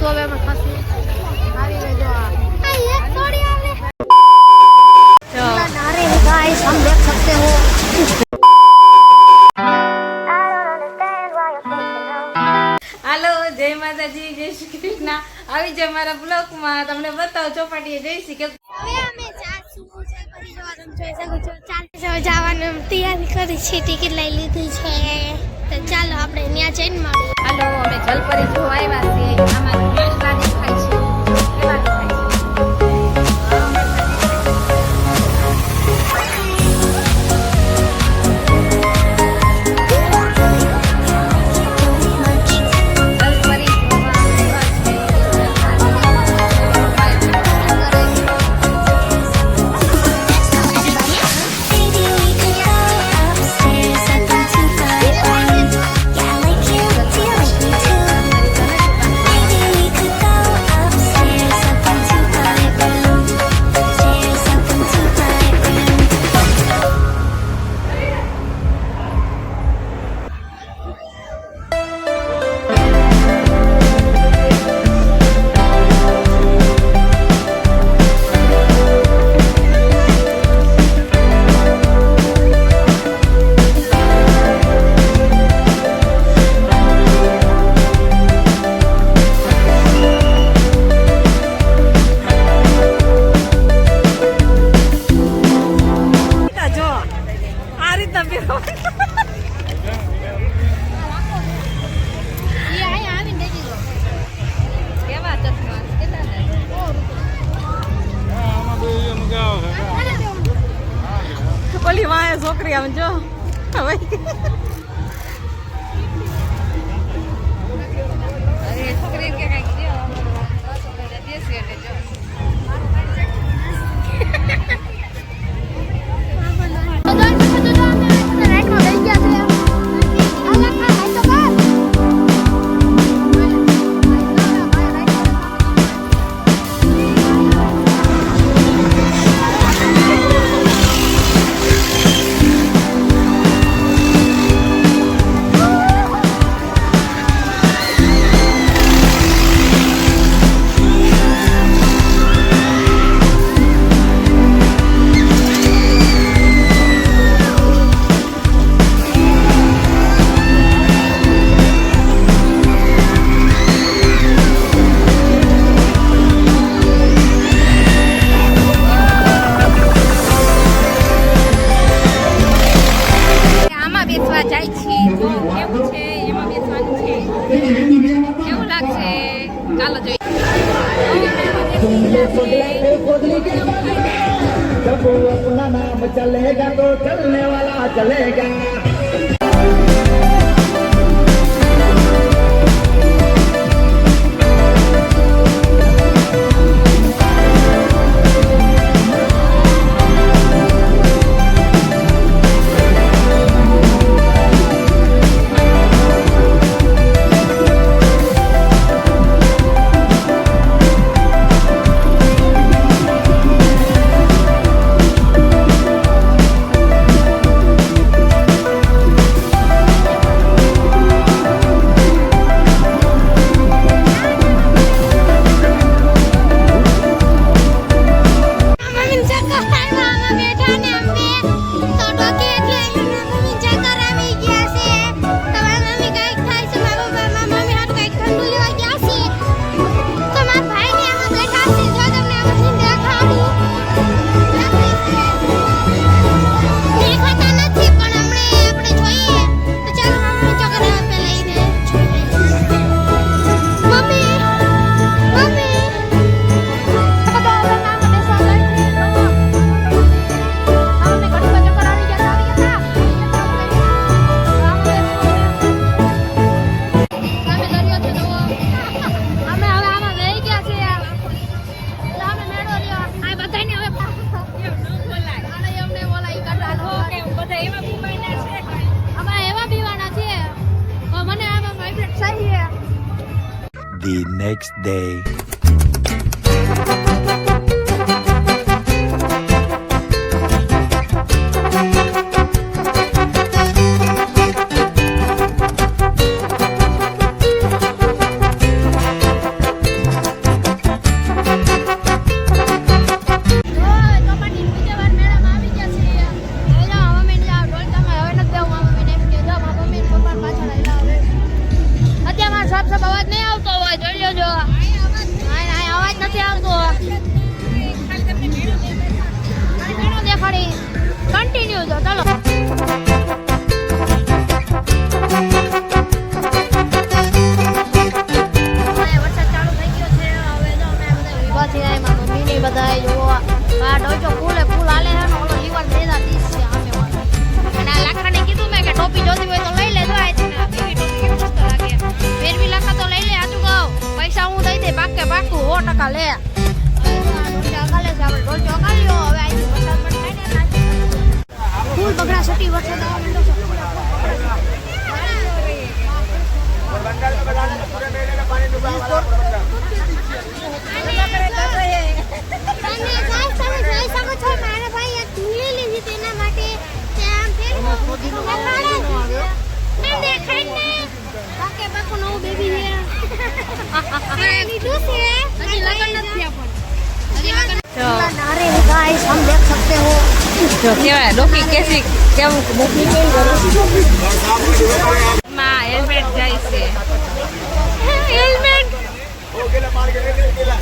હવે અમે ખાસી આવી ગઈ જો આ એક થોડી આવે જો नारे गाइस हम देख सकते हो हेलो जय माताजी जय श्री कृष्ण આવી જે મારા બ્લોગ માં તમને બતાવો ચોપાટીએ જઈશી કે હવે અમે જાસુ છે કરી જવાનું જોઈ શકો છો ચાલ જવાનું તૈયારી કરી છે ટિકિટ લઈ લીધી છે તો ચાલો આપણે ત્યાં જઈને મળીએ હાલો અમે જલપરી જોવા આવ્યા છીએ અમારું મેળા દેખાય છે કેવા દેખાય છે ઓલી વાય છોકરી આમ જો અરે છોકરી કે કઈ ગયો દેસી એટલે જો जब वो अपना नाम चलेगा तो चलने वाला चलेगा The next day. નથી આવતો દેખાડી કન્ટિન્યુ તો ચાલો વરસાદ ચાલુ થઈ ગયો છે હવે તો અમે બધા ઉભા થયા એમાં મમ્મીને બધા જોવા આ ડોચો ફૂલે ફૂલ હાલે છે ને ઓલો લીવર દેદા દીસ છે આમે વાળો અને આ લાખાને કીધું મેં કે ટોપી જોતી હોય તો લઈ લેજો આ બેબી ટોપી મસ્ત લાગે ફેરવી લાખા તો લઈ લે આજુ ગાવ પૈસા હું દઈ દે પાકે પાકું 100% લે ફૂલ બગડા સટી વરસાદ આવવા માંડ્યો છે हम देख सकते हो જો કેવાય ડોકી કેસી કેવું ડોકી કેવી કરે માં હેલ્મેટ જાય છે हेलमेट हो गेला मार गेला